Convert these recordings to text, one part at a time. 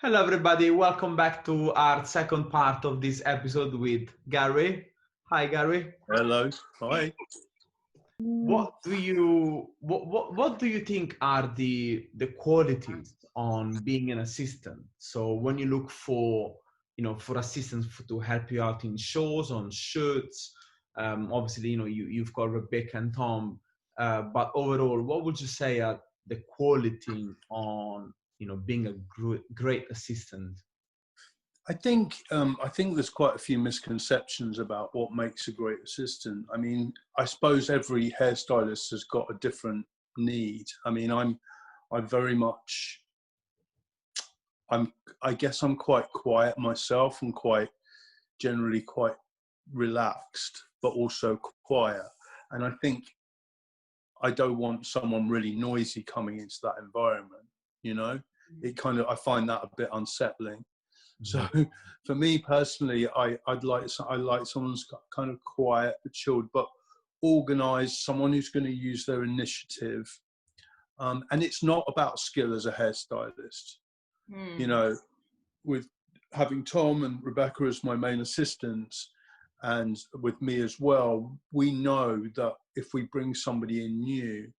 Hello, everybody. Welcome back to our second part of this episode with Gary. Hi, Gary. Hello. Hi. What do you think are the qualities on being an assistant? So when you look for for assistants to help you out in shows, on shoots, obviously you've got Rebecca and Tom, but overall, what would you say are the quality on being a great assistant? I think there's quite a few misconceptions about what makes a great assistant. I mean, I suppose every hairstylist has got a different need. I mean, I very much I guess I'm quite quiet myself and generally quite relaxed, but also quiet. And I think I don't want someone really noisy coming into that environment. I find that a bit unsettling. So for me personally, I like someone who's kind of quiet but chilled, but organized, someone who's going to use their initiative. And it's not about skill as a hairstylist. With having Tom and Rebecca as my main assistants and with me as well, we know that if we bring somebody in new,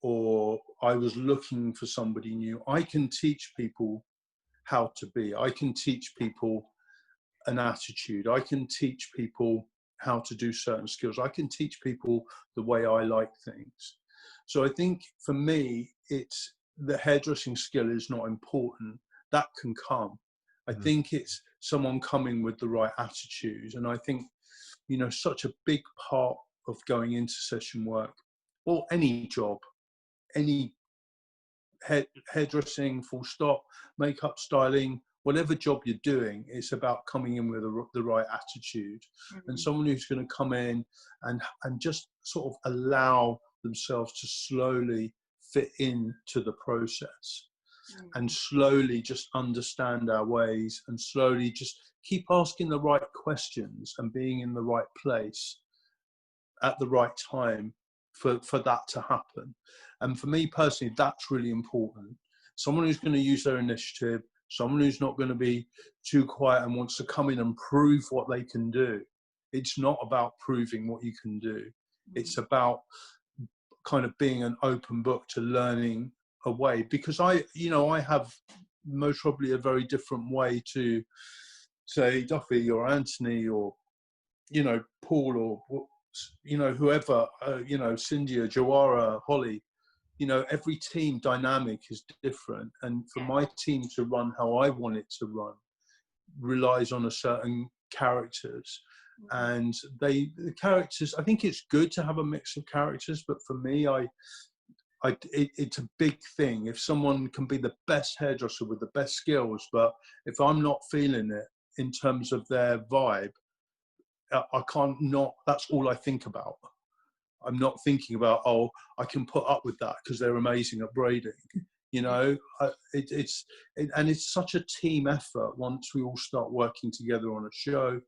or I was looking for somebody new, I can teach people how to be. I can teach people an attitude. I can teach people how to do certain skills. I can teach people the way I like things. So I think for me, it's the hairdressing skill is not important. That can come. I think it's someone coming with the right attitude. And I think, such a big part of going into session work or any job, any hairdressing, full stop, makeup, styling, whatever job you're doing, it's about coming in with the right attitude. And someone who's going to come in and just sort of allow themselves to slowly fit into the process and slowly just understand our ways and slowly just keep asking the right questions and being in the right place at the right time for that to happen. And for me personally, that's really important. Someone who's going to use their initiative, someone who's not going to be too quiet and wants to come in and prove what they can do. It's not about proving what you can do. It's about kind of being an open book to learning a way, because I have most probably a very different way to, say, Duffy or Anthony or, Paul or, whoever, Cindy or Jawara, Holly. Every team dynamic is different. And for my team to run how I want it to run relies on a certain characters. And the characters, I think it's good to have a mix of characters, but for me, it's a big thing. If someone can be the best hairdresser with the best skills, but if I'm not feeling it in terms of their vibe, I can't not, that's all I think about. I'm not thinking about, I can put up with that because they're amazing at braiding. It's such a team effort once we all start working together on a show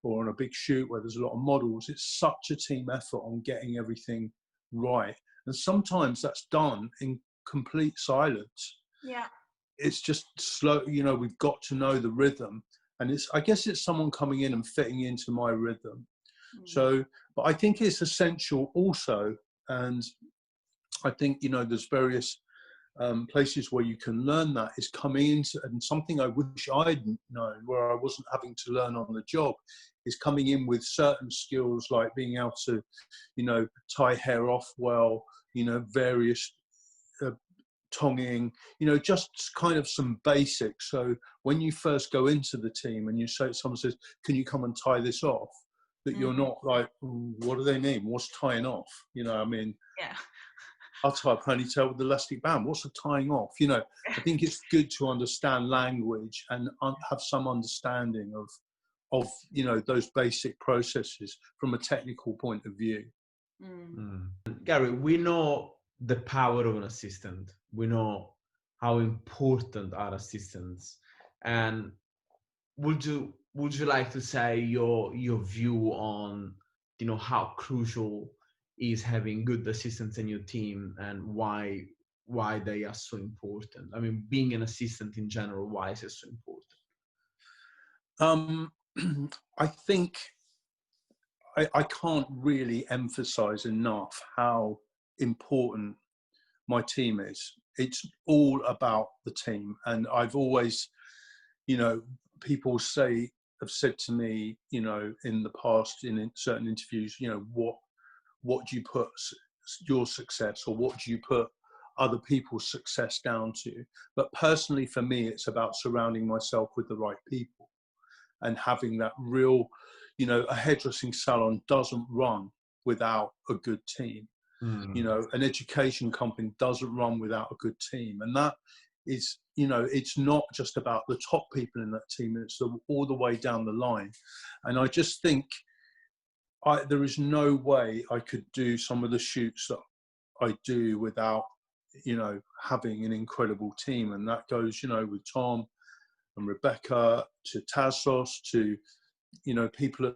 or on a big shoot where there's a lot of models. It's such a team effort on getting everything right. And sometimes that's done in complete silence. Yeah. It's just slow, we've got to know the rhythm. And I guess it's someone coming in and fitting into my rhythm. So, but I think it's essential also. And I think, there's various places where you can learn that, is coming into, and something I wish I'd known where I wasn't having to learn on the job, is coming in with certain skills like being able to, tie hair off well, various tonguing, just kind of some basics. So when you first go into the team and someone says, can you come and tie this off? That you're not like, what do they mean? What's tying off? Yeah. I'll tie a ponytail with elastic band. What's the tying off? I think it's good to understand language and have some understanding of those basic processes from a technical point of view. Gary, we know the power of an assistant. We know how important are assistants. And would you like to say your view on how crucial is having good assistants in your team, and why why they are so important? I mean, being an assistant in general, why is it so important? I think I can't really emphasize enough how important my team is. It's all about the team. And I've always, you know, people have said to me, you know, in the past, in certain interviews, you know, what do you put your success, or what do you put other people's success down to? But personally, for me, it's about surrounding myself with the right people and having that real, you know, a hairdressing salon doesn't run without a good team. You know, an education company doesn't run without a good team. And that is, you know, it's not just about the top people in that team, it's all the way down the line. And I just think there is no way I could do some of the shoots that I do without, you know, having an incredible team. And that goes, you know, with Tom and Rebecca, to Tassos, to, you know, people at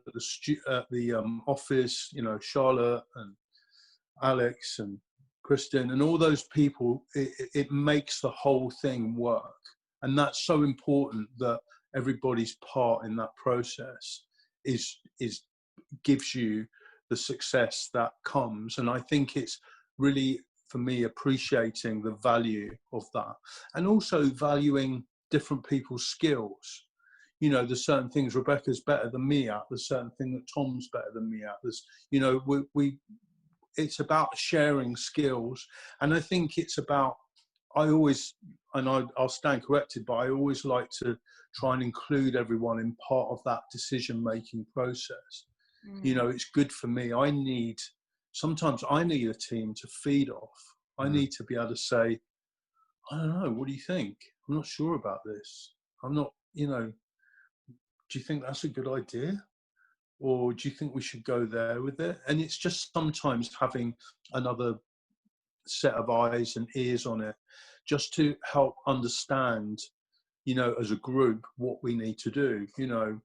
the office, you know, Charlotte and Alex and Kristen and all those people. It makes the whole thing work. And that's so important, that everybody's part in that process is gives you the success that comes. And I think it's really, for me, appreciating the value of that, and also valuing different people's skills. You know, there's certain things Rebecca's better than me at, there's certain things that Tom's better than me at. There's, you know, it's about sharing skills. And I think it's about, I always, and I'll stand corrected, but I always like to try and include everyone in part of that decision-making process. You know, it's good for me. Sometimes I need a team to feed off. I need to be able to say, I don't know, what do you think? I'm not sure about this. I'm not, you know, do you think that's a good idea? Or do you think we should go there with it? And it's just sometimes having another set of eyes and ears on it, just to help understand, you know, as a group, what we need to do. You know,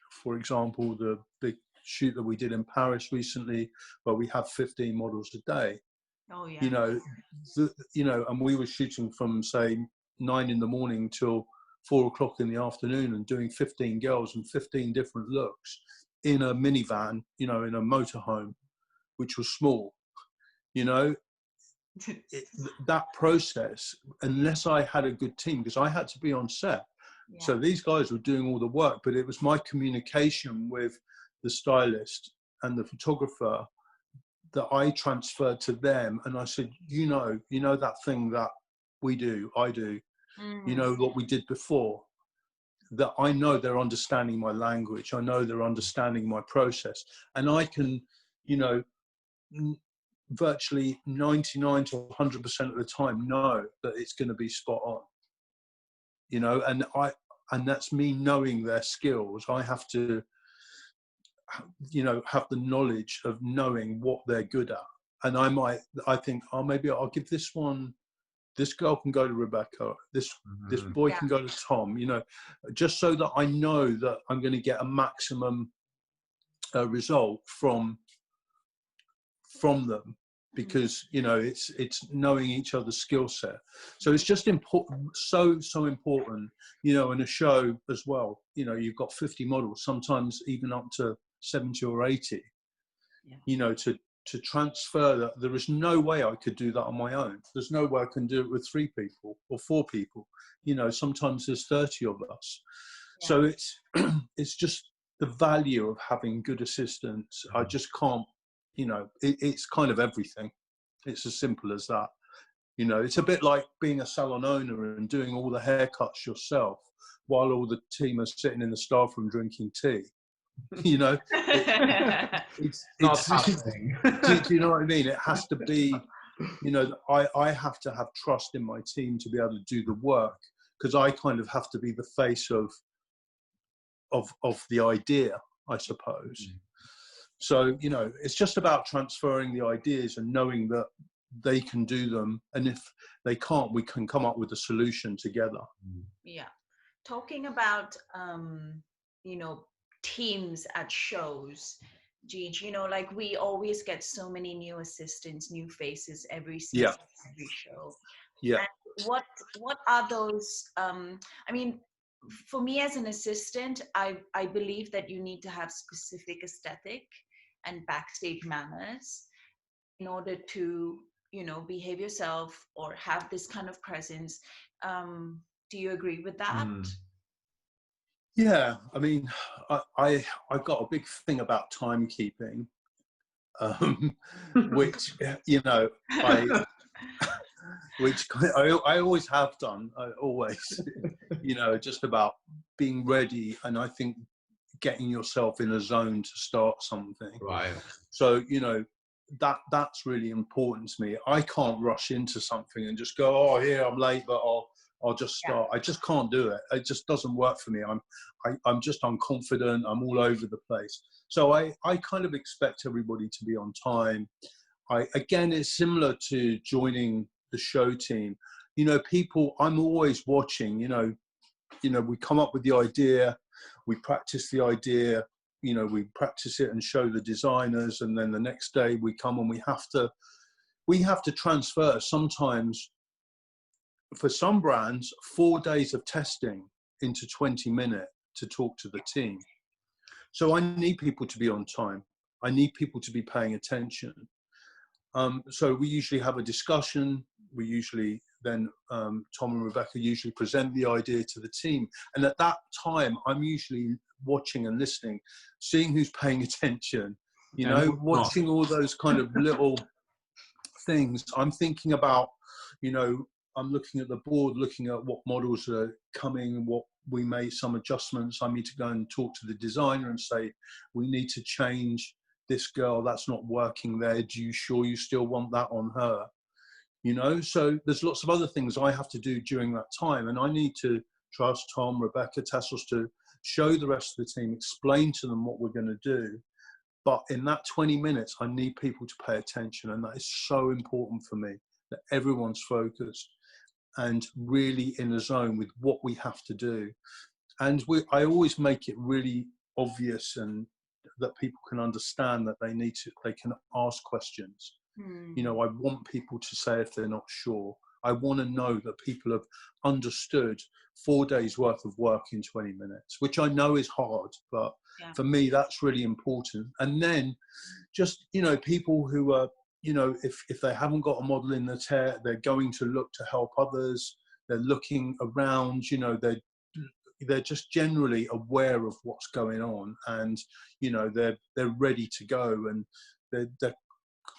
for example, the big shoot that we did in Paris recently, where we have 15 models a day. Oh yeah. You know, you know, and we were shooting from, say, 9 in the morning till 4 o'clock in the afternoon, and doing 15 girls and 15 different looks in a minivan, you know, in a motorhome, which was small. You know, that process, unless I had a good team, because I had to be on set. Yeah. So these guys were doing all the work, but it was my communication with the stylist and the photographer that I transferred to them. And I said, you know that thing that we do, I do, you know, what we did before, that I know they're understanding my language. I know they're understanding my process. And I can, you know, virtually 99 to 100% of the time know that it's going to be spot on. You know, and that's me knowing their skills. I have to, you know, have the knowledge of knowing what they're good at. And I think, oh, maybe I'll give this one, this girl can go to Rebecca, this boy can go to Tom, you know, just so that I know that I'm going to get a maximum result from them, because, you know, it's knowing each other's skill set. So it's just important, so important, you know, in a show as well. You know, you've got 50 models, sometimes even up to 70 or 80, you know, to transfer that. There is no way I could do that on my own. There's no way I can do it with 3 people or 4 people. You know, sometimes there's 30 of us. So it's just the value of having good assistants. I just can't, you know, it's kind of everything. It's as simple as that. You know, it's a bit like being a salon owner and doing all the haircuts yourself while all the team are sitting in the staff room drinking tea. You know, it's not happening. do you know what I mean? It has to be, you know, I have to have trust in my team to be able to do the work, because I kind of have to be the face of the idea, I suppose. So, you know, it's just about transferring the ideas and knowing that they can do them, and if they can't, we can come up with a solution together. Yeah. Talking about you know, teams at shows, Gigi, you know, like we always get so many new assistants, new faces every season, every show. Yeah. And what are those? I mean, for me as an assistant, I believe that you need to have specific aesthetic and backstage manners in order to, you know, behave yourself or have this kind of presence. Do you agree with that? Yeah, I mean, I've got a big thing about timekeeping, which you know I always have done. I always, you know, just about being ready, and I think getting yourself in a zone to start something. Right. So you know that's really important to me. I can't rush into something and just go, oh, here I'm late, but I'll just start. I just can't do it. It just doesn't work for me. I'm just unconfident. I'm all over the place. So I kind of expect everybody to be on time. Again, it's similar to joining the show team. You know, people, I'm always watching, you know, we come up with the idea, we practice the idea, you know, we practice it and show the designers, and then the next day we come and we have to transfer sometimes, for some brands, 4 days of testing into 20 minutes to talk to the team. So I need people to be on time. I need people to be paying attention. So we usually have a discussion. We usually then, Tom and Rebecca usually present the idea to the team. And at that time, I'm usually watching and listening, seeing who's paying attention, you know, watching all those kind of little things. I'm thinking about, you know, I'm looking at the board, looking at what models are coming, what we made some adjustments. I need to go and talk to the designer and say, we need to change this girl, that's not working there. Do you sure you still want that on her? You know, so there's lots of other things I have to do during that time. And I need to trust Tom, Rebecca, Tassos to show the rest of the team, explain to them what we're going to do. But in that 20 minutes, I need people to pay attention. And that is so important for me, that everyone's focused and really in the zone with what we have to do. And I always make it really obvious and that people can understand that they can ask questions. You know, I want people to say if they're not sure. I want to know that people have understood 4 days worth of work in 20 minutes, which I know is hard, but for me, that's really important. And then just, you know, people who are, you know, if they haven't got a model in the chair, they're going to look to help others. They're looking around, you know, they're just generally aware of what's going on, and you know they're ready to go, and they're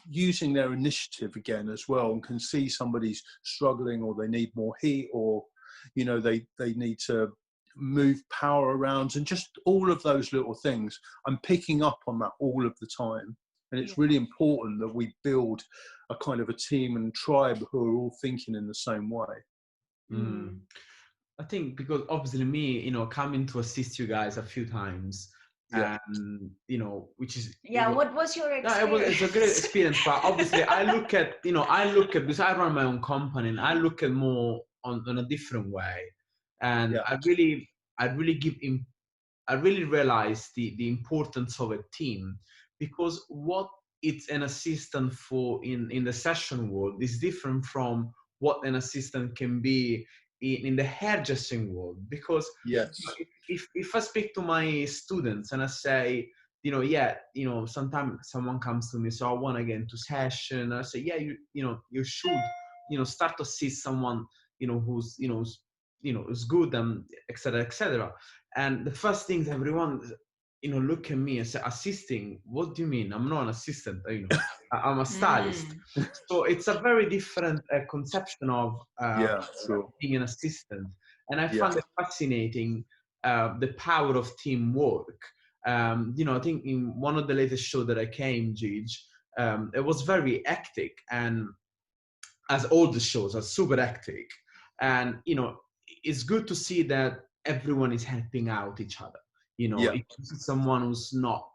using their initiative again as well, and can see somebody's struggling or they need more heat, or you know they need to move power around, and just all of those little things. I'm picking up on that all of the time, and it's really important that we build a kind of a team and tribe who are all thinking in the same way. I think because obviously me, you know, coming to assist you guys a few times, and you know, which is what was your experience? It's a great experience, but obviously I look at because I run my own company, and I look at more on a different way, and I really realize the importance of a team, because what it's an assistant for in the session world is different from what an assistant can be in the hairdressing world. Because if I speak to my students and I say, you know, sometimes someone comes to me, so I want to get into session, I say, you should, you know, start to see someone, you know, who's is good, and etc., etc. And the first thing everyone, you know, look at me and say, assisting? What do you mean? I'm not an assistant, you know. I'm a stylist. So it's a very different conception of being an assistant. And I find it fascinating, the power of teamwork. You know, I think in one of the latest shows that I came, Gigi, it was very hectic, and as all the shows are super hectic. And, you know, it's good to see that everyone is helping out each other. You know, if you see someone who's not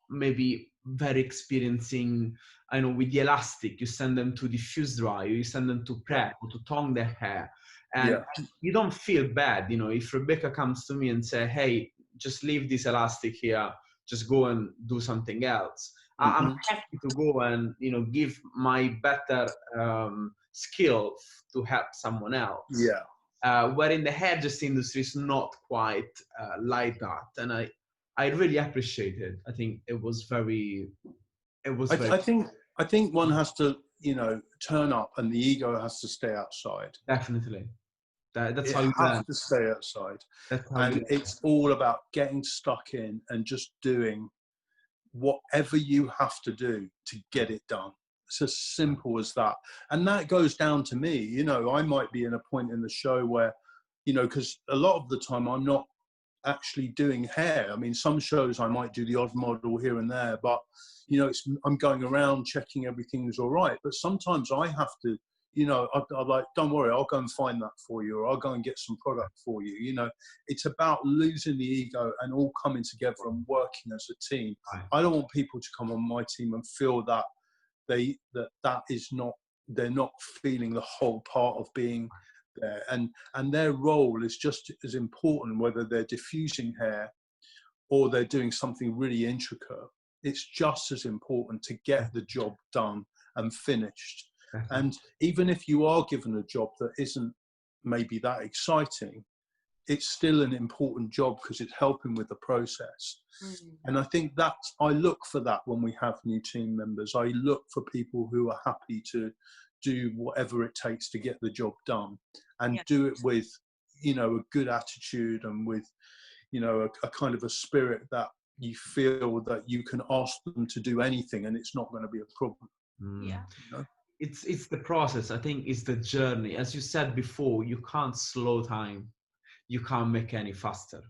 maybe very experiencing, I know, with the elastic, you send them to diffuse dry, you send them to prep or to tone their hair. And you don't feel bad, you know, if Rebecca comes to me and say, hey, just leave this elastic here, just go and do something else. I'm happy to go and, you know, give my better skill to help someone else. Yeah. Where in the hairdressing industry is not quite like that, and I really appreciate it. I think it was very. I think one has to, you know, turn up, and the ego has to stay outside. Definitely. That's how you you have learn. to stay outside. That's how And it's all about getting stuck in and just doing whatever you have to do to get it done. It's as simple as that. And that goes down to me. You know, I might be in a point in the show where, you know, because a lot of the time I'm not actually doing hair. I mean, some shows I might do the odd model here and there, but, you know, I'm going around checking everything's all right. But sometimes I have to, you know, I'm like, don't worry, I'll go and find that for you, or I'll go and get some product for you. You know, it's about losing the ego and all coming together and working as a team. I don't want people to come on my team and feel that that is not, they're not feeling the whole part of being there, and their role is just as important, whether they're diffusing hair or they're doing something really intricate. It's just as important to get the job done and finished. And even if you are given a job that isn't maybe that exciting, it's still an important job because it's helping with the process. And I think that I look for that when we have new team members. I look for people who are happy to do whatever it takes to get the job done, and do it with, you know, a good attitude, and with, you know, a kind of a spirit that you feel that you can ask them to do anything and it's not going to be a problem. Yeah. You know? It's the process. I think it's the journey. As you said before, you can't slow time. You can't make any faster.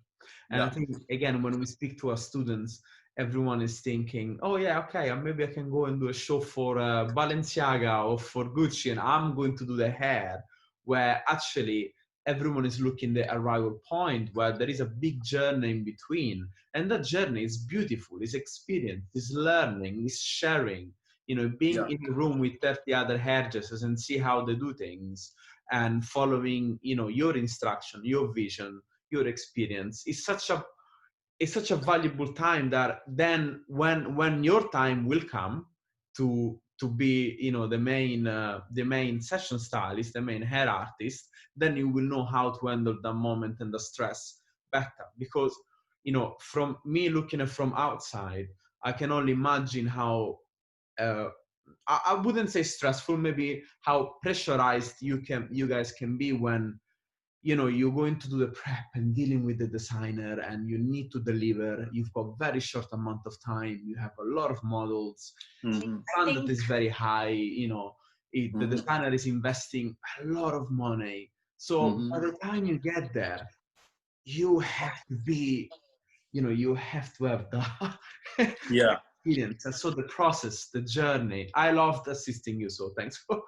And I think, again, when we speak to our students, everyone is thinking, oh yeah, okay, maybe I can go and do a show for Balenciaga or for Gucci, and I'm going to do the hair, where actually everyone is looking at the arrival point where there is a big journey in between. And that journey is beautiful, is experience, is learning, is sharing, you know, being in a room with 30 other hairdressers and see how they do things, and following, you know, your instruction, your vision, your experience is such a valuable time, that then when your time will come to be, you know, the main session stylist, the main hair artist, then you will know how to handle the moment and the stress better. Because, you know, from me looking at from outside, I can only imagine how I wouldn't say stressful, maybe how pressurized you guys can be when, you know, you're going to do the prep and dealing with the designer, and you need to deliver. You've got very short amount of time. You have a lot of models. Standard is very high. You know, the designer is investing a lot of money. So by the time you get there, you have to be, you know, you have to have the experience. And so the process, the journey, I loved assisting you. So thanks for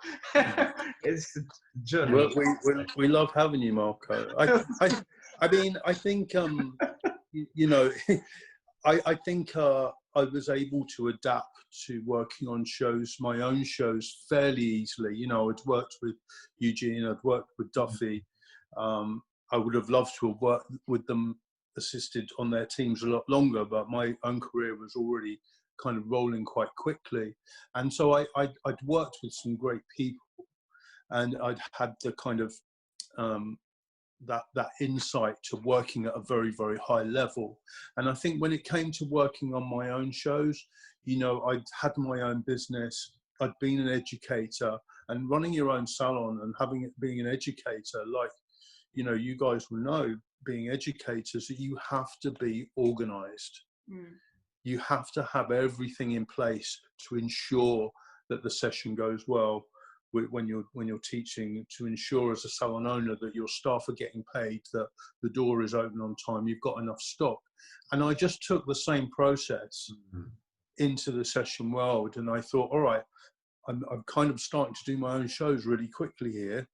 it's a journey. Well, we love having you, Marco. I mean, I think, you know, I think I was able to adapt to working on shows, my own shows, fairly easily. You know, I'd worked with Eugene, I'd worked with Duffy. I would have loved to have worked with them, assisted on their teams a lot longer, but my own career was already kind of rolling quite quickly. And so I'd worked with some great people, and I'd had the kind of that insight to working at a very, very high level. And I think when it came to working on my own shows, you know, I'd had my own business, I'd been an educator, and running your own salon and being an educator, like, you know, you guys will know, being educators, that you have to be organized. You have to have everything in place to ensure that the session goes well when you're teaching, to ensure as a salon owner that your staff are getting paid, that the door is open on time, you've got enough stock. And I just took the same process into the session world, and I thought, all right, I'm kind of starting to do my own shows really quickly here.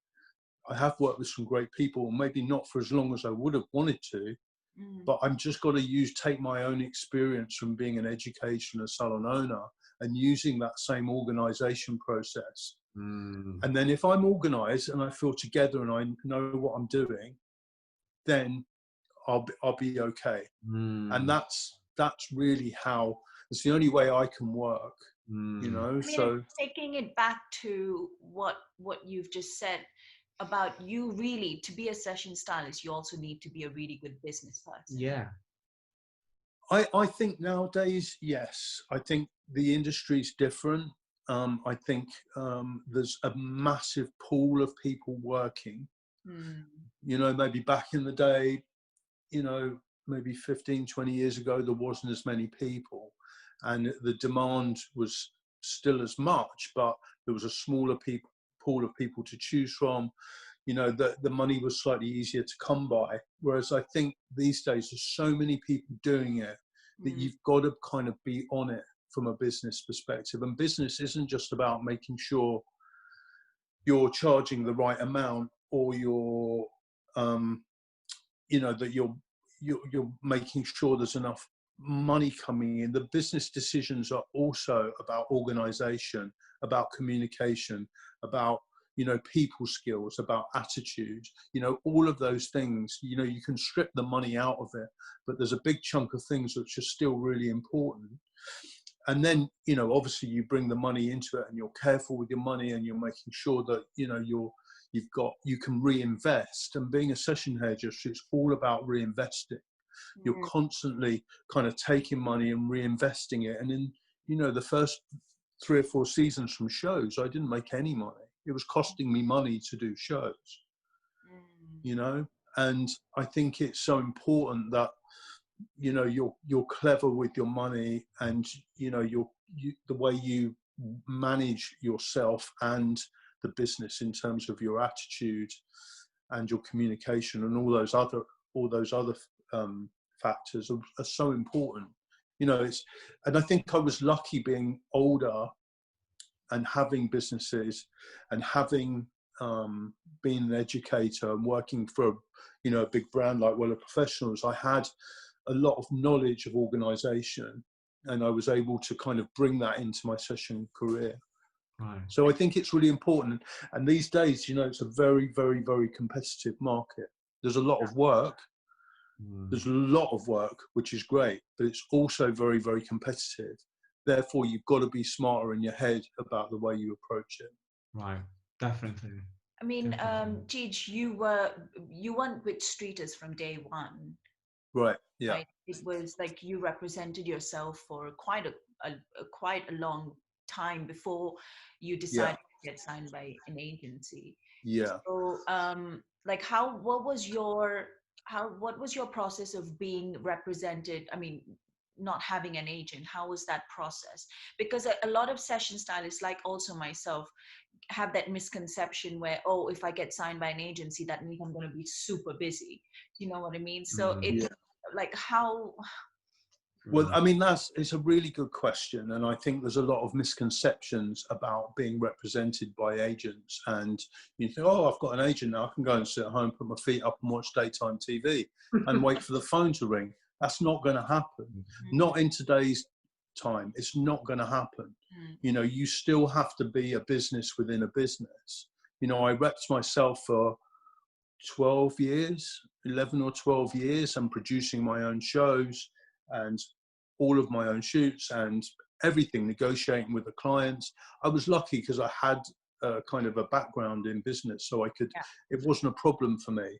I have worked with some great people, maybe not for as long as I would have wanted to, but I'm just got to take my own experience from being an educator and a salon owner, and using that same organization process. And then if I'm organized and I feel together and I know what I'm doing, then I'll be okay. And that's really how, it's the only way I can work. you know. I mean, So taking it back to what you've just said about you, really, to be a session stylist, you also need to be a really good business person. Yeah. I think nowadays, yes, I think the industry's different. I think there's a massive pool of people working. You know, maybe back in the day, you know, maybe 15, 20 years ago, there wasn't as many people, and the demand was still as much, but there was a smaller pool of people to choose from. You know, the money was slightly easier to come by. Whereas I think these days there's so many people doing it that you've got to kind of be on it from a business perspective. And business isn't just about making sure you're charging the right amount, or you're, you know, that you're making sure there's enough money coming in. The business decisions are also about organization, about communication, about, you know, people skills, about attitude, you know, all of those things. You know, you can strip the money out of it, but there's a big chunk of things which are still really important. And then, you know, obviously you bring the money into it, and you're careful with your money, and you're making sure that, you know, you can reinvest. And being a session hairdresser, it's all about reinvesting. You're constantly kind of taking money and reinvesting it. And in, you know, the first 3 or 4 seasons from shows, I didn't make any money. It was costing me money to do shows, you know. And I think it's so important that, you know, you're clever with your money, and, you know, the way you manage yourself and the business in terms of your attitude and your communication, and all those other factors are so important. You know, and I think I was lucky being older and having businesses, and having been an educator and working for, you know, a big brand like Weller Professionals. I had a lot of knowledge of organization, and I was able to kind of bring that into my session career. Right. So I think it's really important. And these days, you know, it's a very, very, very competitive market. There's a lot of work. There's a lot of work, which is great, but it's also very, very competitive. Therefore, you've got to be smarter in your head about the way you approach it. Right. Definitely. I mean, Gij, you weren't with Streeters from day one. Right. Yeah. Right? It was like you represented yourself for quite a long time before you decided to get signed by an agency. Yeah. So, like, what was your process of being represented? I mean, not having an agent, how was that process? Because a lot of session stylists, like also myself, have that misconception where, oh, if I get signed by an agency, that means I'm going to be super busy. You know what I mean? So it's like, how? Well, I mean, it's a really good question. And I think there's a lot of misconceptions about being represented by agents. And you think, oh, I've got an agent now, I can go and sit at home, put my feet up and watch daytime TV and wait for the phone to ring. That's not going to happen. Not in today's time. It's not going to happen. You know, you still have to be a business within a business. You know, I repped myself for 12 years, 11 or 12 years, and producing my own shows and all of my own shoots and everything, negotiating with the clients. I was lucky because I had kind of a background in business, so I could, it wasn't a problem for me.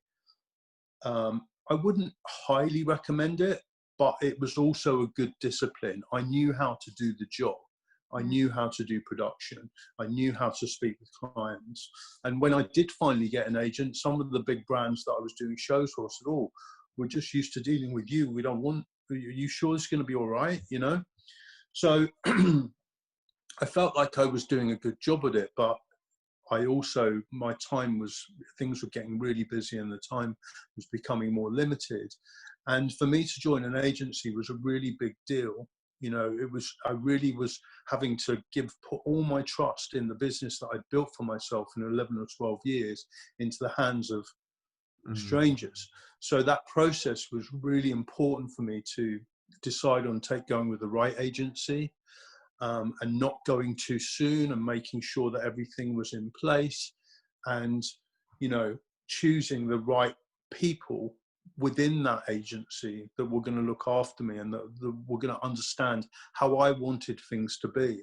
I wouldn't highly recommend it, but it was also a good discipline. I knew how to do the job. I knew how to do production. I knew how to speak with clients. And when I did finally get an agent, some of the big brands that I was doing shows for said, oh, we're just used to dealing with you. We don't want, are you sure it's going to be all right? You know? So I felt like I was doing a good job at it, but I also, my time was, things were getting really busy and the time was becoming more limited. And for me to join an agency was a really big deal. You know, it was, I really was having to put all my trust in the business that I'd built for myself in 11 or 12 years into the hands of strangers. So that process was really important for me to decide on going with the right agency, and not going too soon, and making sure that everything was in place, and, you know, choosing the right people within that agency that were going to look after me and that were going to understand how I wanted things to be.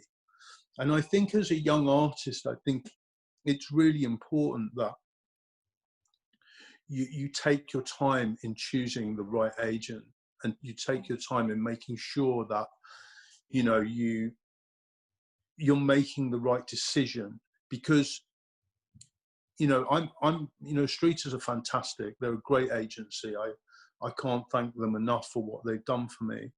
And I think as a young artist, I think it's really important that you take your time in choosing the right agent, and you take your time in making sure that, you know, you're making the right decision. Because, you know, you know, Streeters are fantastic. They're a great agency. I can't thank them enough for what they've done for me.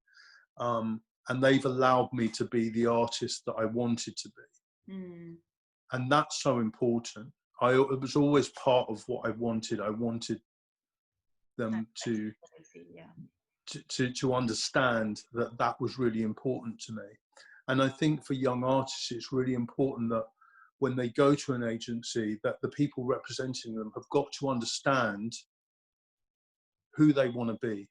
And they've allowed me to be the artist that I wanted to be. And that's so important. It was always part of what I wanted. I wanted them to understand that that was really important to me. And I think for young artists, it's really important that when they go to an agency, that the people representing them have got to understand who they want to be,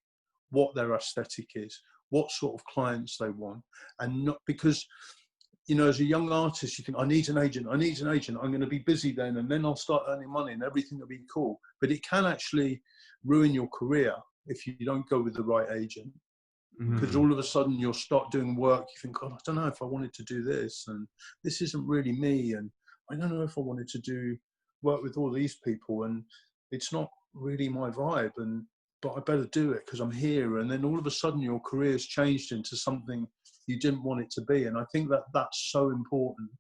what their aesthetic is, what sort of clients they want. And not because, you know, as a young artist, you think, I need an agent, I'm going to be busy then, and then I'll start earning money and everything will be cool. But it can actually ruin your career if you don't go with the right agent. Because all of a sudden you'll start doing work, you think, God, I don't know if I wanted to do this, and this isn't really me, and I don't know if I wanted to work with all these people, and it's not really my vibe, but I better do it because I'm here. And then all of a sudden your career's changed into something you didn't want it to be. And I think that that's so important,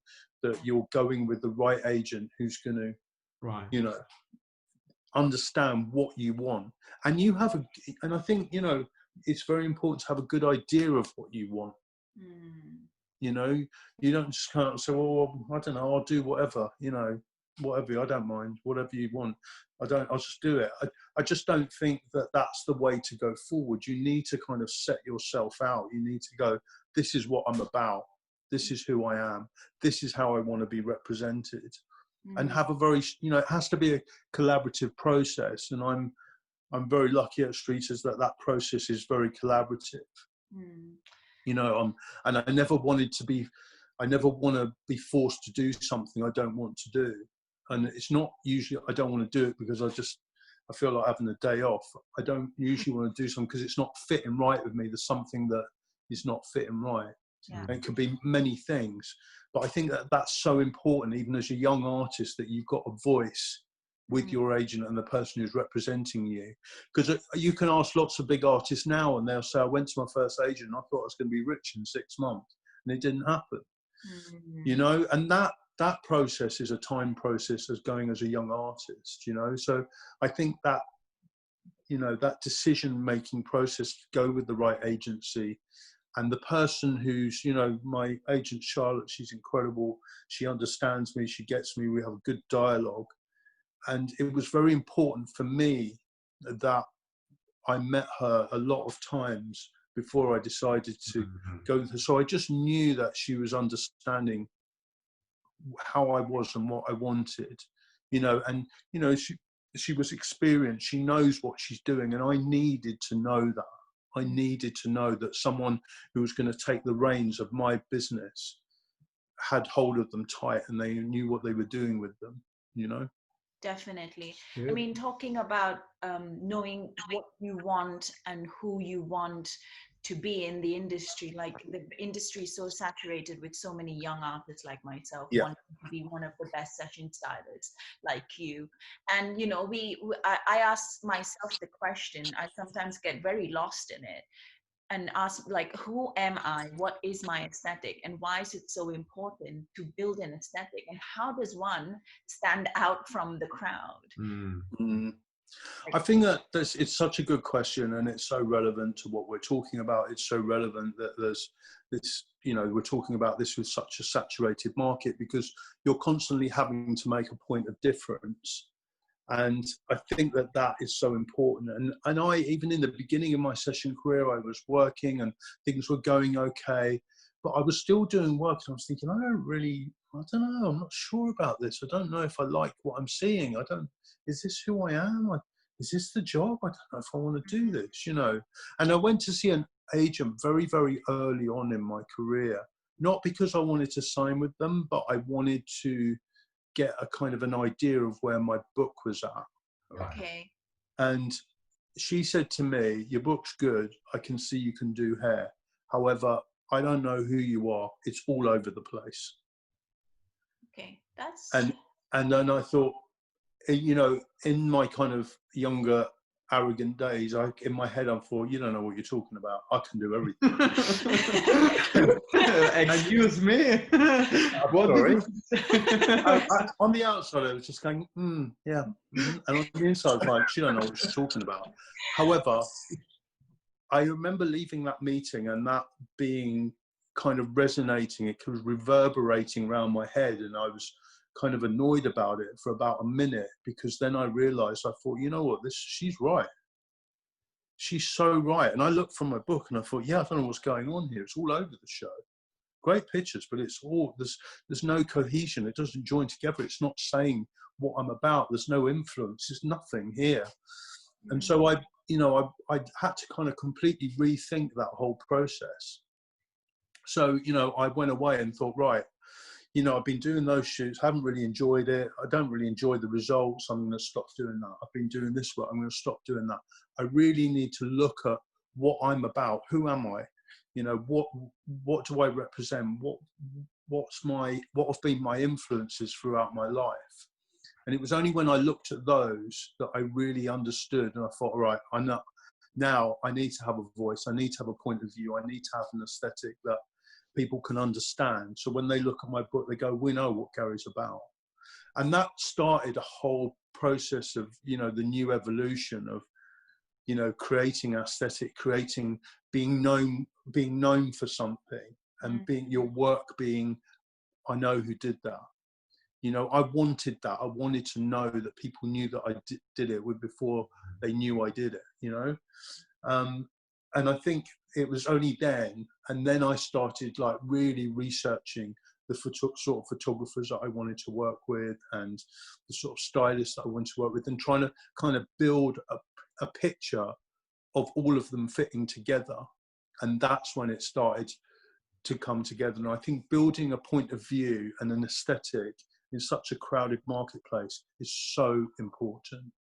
that you're going with the right agent who's going to, you know, understand what you want. And you have and I think, you know, it's very important to have a good idea of what you want. You know, you don't just kind of say, well, I don't know, I'll do whatever, you know, whatever, I don't mind, whatever you want. I'll just do it. I just don't think that that's the way to go forward. You need to kind of set yourself out. You need to go, this is what I'm about. This is who I am. This is how I want to be represented. And have a very, you know, it has to be a collaborative process. And I'm very lucky at Streeters that process is very collaborative. You know, and I never want to be forced to do something I don't want to do. And it's not usually, I don't want to do it because I feel like having a day off. I don't usually want to do something because it's not fitting right with me. There's something that is not fitting right. And it could be many things. But I think that that's so important, even as a young artist, that you've got a voice with your agent and the person who's representing you. Because you can ask lots of big artists now and they'll say, I went to my first agent and I thought I was going to be rich in 6 months, and it didn't happen. You know, and that process is a time process as going as a young artist, you know. So I think that, you know, that decision-making process to go with the right agency. And the person who's, you know, my agent Charlotte, she's incredible. She understands me, she gets me, we have a good dialogue. And it was very important for me that I met her a lot of times before I decided to go with her. So I just knew that she was understanding how I was and what I wanted, you know. And, you know, she was experienced, she knows what she's doing. And I needed to know that. I needed to know that someone who was going to take the reins of my business had hold of them tight and they knew what they were doing with them, you know. Definitely. I mean, talking about knowing what you want and who you want to be in the industry, like the industry is so saturated with so many young artists like myself, wanting to be one of the best session stylists like you. And, you know, I ask myself the question, I sometimes get very lost in it and ask, like, who am I? What is my aesthetic? And why is it so important to build an aesthetic? And how does one stand out from the crowd? I think that it's such a good question, and it's so relevant to what we're talking about. It's so relevant that there's this, you know, we're talking about this with such a saturated market, because you're constantly having to make a point of difference. And I think that that is so important. And I, even in the beginning of my session career, I was working and things were going okay, but I was still doing work. And I was thinking, I don't know, I'm not sure about this. I don't know if I like what I'm seeing. Is this who I am? Is this the job? I don't know if I want to do this, you know. And I went to see an agent very, very early on in my career, not because I wanted to sign with them, but I wanted to get a kind of an idea of where my book was at. Okay. And she said to me, your book's good, I can see you can do hair. However, I don't know who you are. It's all over the place. Okay, that's. And then I thought, you know, in my kind of younger, arrogant days, in my head I thought, you don't know what you're talking about. I can do everything. Excuse me. What Sorry. did you On the outside, I was just going, yeah. And on the inside, I was like, she don't know what she's talking about. However, I remember leaving that meeting and that being kind of resonating. It was reverberating around my head, and I was kind of annoyed about it for about a minute, because then I realized, I thought, you know what, she's right. She's so right. And I looked from my book and I thought, yeah, I don't know what's going on here. It's all over the show. Great pictures, but it's all, there's no cohesion. It doesn't join together. It's not saying what I'm about. There's no influence. There's nothing here. And so I had to kind of completely rethink that whole process. So, you know, I went away and thought, right, you know, I've been doing those shoots, haven't really enjoyed it. I don't really enjoy the results. I'm going to stop doing that. I've been doing this work. I'm going to stop doing that. I really need to look at what I'm about. Who am I? You know, what do I represent? What have been my influences throughout my life? And it was only when I looked at those that I really understood. And I thought, all right, now I need to have a voice. I need to have a point of view. I need to have an aesthetic that people can understand. So when they look at my book, they go, we know what Gary's about. And that started a whole process of, you know, the new evolution of, you know, creating aesthetic, being known for something, and being your work being, I know who did that. You know, I wanted that. I wanted to know that people knew that I did it before they knew I did it, you know. And I think it was only then, and then I started like really researching the sort of photographers that I wanted to work with, and the sort of stylists that I wanted to work with, and trying to kind of build a picture of all of them fitting together. And that's when it started to come together. And I think building a point of view and an aesthetic in such a crowded marketplace is so important.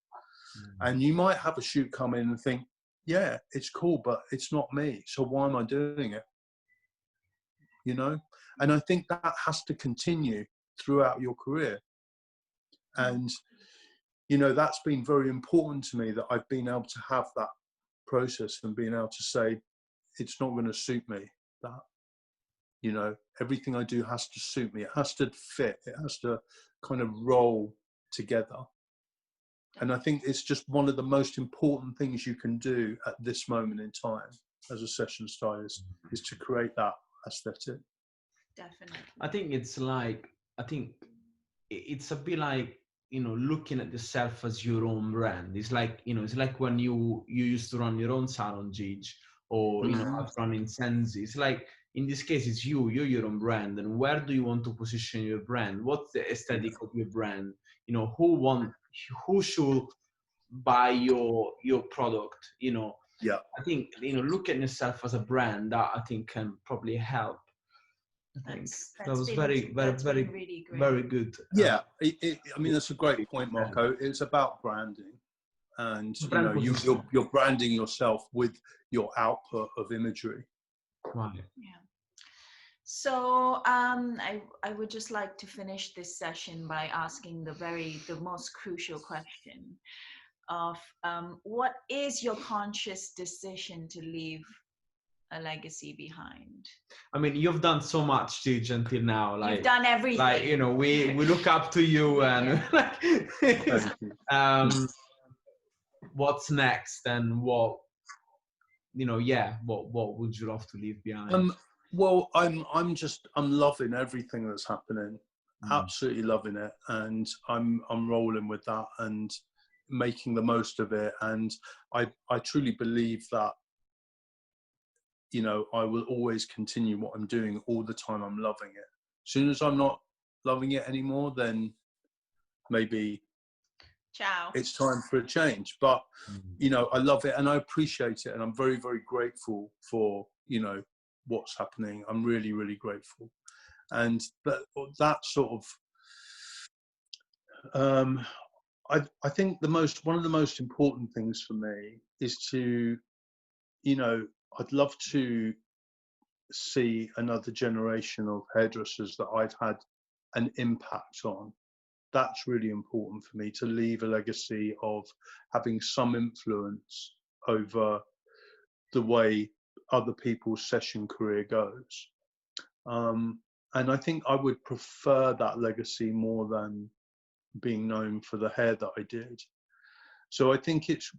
And you might have a shoot come in and think, yeah, it's cool, but it's not me. So why am I doing it? You know? And I think that has to continue throughout your career. And, you know, that's been very important to me, that I've been able to have that process and being able to say, it's not going to suit me, that, you know, everything I do has to suit me. It has to fit. It has to kind of roll together. And I think it's just one of the most important things you can do at this moment in time as a session stylist, is to create that aesthetic. Definitely. I think it's a bit like, you know, looking at yourself as your own brand. It's like, you know, it's like when you used to run your own salon, Gigi, or, you know, running SENZI. It's like, in this case, it's you're your own brand. And where do you want to position your brand? What's the aesthetic of your brand? You know, who should buy your product? You know, I think, you know, look at yourself as a brand, that I think can probably help. I think that was very really great. very good. Yeah, I mean, that's a great point, Marco. It's about branding, and you know, you're branding yourself with your output of imagery. Right. Yeah. So I would just like to finish this session by asking the most crucial question of what is your conscious decision to leave a legacy behind? I mean, you've done so much, Gigi, until now. Like, you've done everything. Like, you know, we look up to you, and what's next, and what, you know, what would you love to leave behind? Well, I'm loving everything that's happening. Absolutely loving it, and I'm rolling with that and making the most of it. And I truly believe that, you know, I will always continue what I'm doing all the time. I'm loving it. As soon as I'm not loving it anymore, then maybe ciao, it's time for a change. But you know, I love it and I appreciate it, and I'm very, very grateful for, you know, what's happening. I'm really, really grateful. And that sort of I think one of the most important things for me is to, you know, I'd love to see another generation of hairdressers that I've had an impact on. That's really important for me, to leave a legacy of having some influence over the way other people's session career goes. And I think I would prefer that legacy more than being known for the hair that I did. So I think it's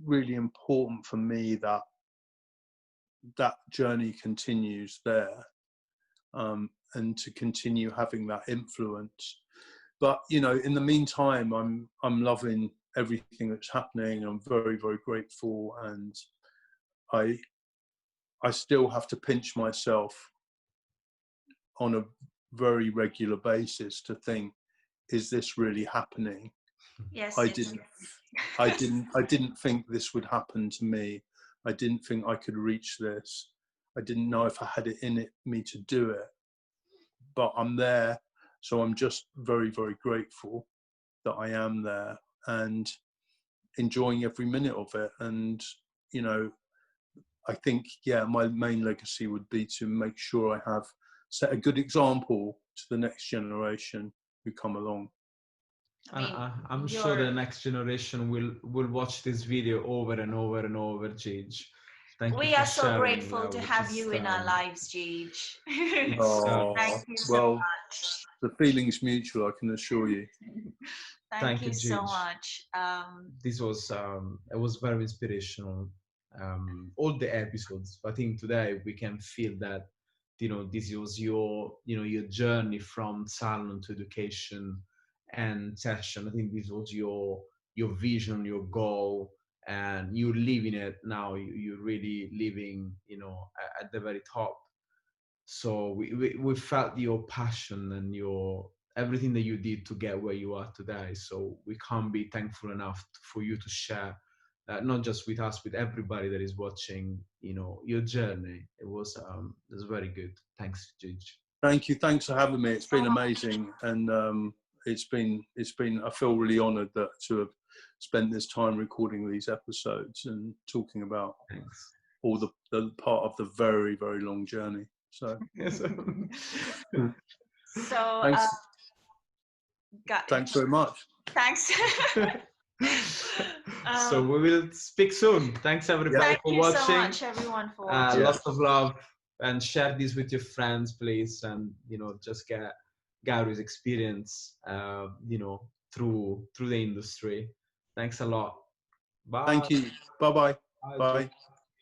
really important for me that that journey continues there, and to continue having that influence. But you know, in the meantime, I'm loving everything that's happening. I'm very, very grateful, and I still have to pinch myself on a very regular basis to think, is this really happening? Yes. I didn't think this would happen to me. I didn't think I could reach this. I didn't know if I had it in me to do it, but I'm there. So I'm just very, very grateful that I am there and enjoying every minute of it. And, you know, I think, yeah, my main legacy would be to make sure I have set a good example to the next generation who come along. I'm sure the next generation will watch this video over and over and over, Gij. We are so grateful to have you in our lives, Gij. Thank you so much. The feeling's mutual, I can assure you. Thank you so much. This was it was very inspirational. All the episodes. I think today we can feel that, you know, this was your journey from salon to education and session. I think this was your vision, your goal, and you're living it now. You're really living, you know, at the very top. So we felt your passion and your everything that you did to get where you are today. So we can't be thankful enough for you to share, not just with us, with everybody that is watching, you know, your journey. It was very good. Thanks, Gij. Thank you. Thanks for having me. It's been amazing, and it's been. I feel really honoured that to have spent this time recording these episodes and talking about all the part of the very, very long journey. So, thanks very much. Thanks. So we will speak soon. Thanks everybody for watching. Thank you so much, everyone, for watching. Lots of love, and share this with your friends, please. And you know, just get Gary's experience, you know, through the industry. Thanks a lot. Bye. Thank you. Bye-bye. Bye.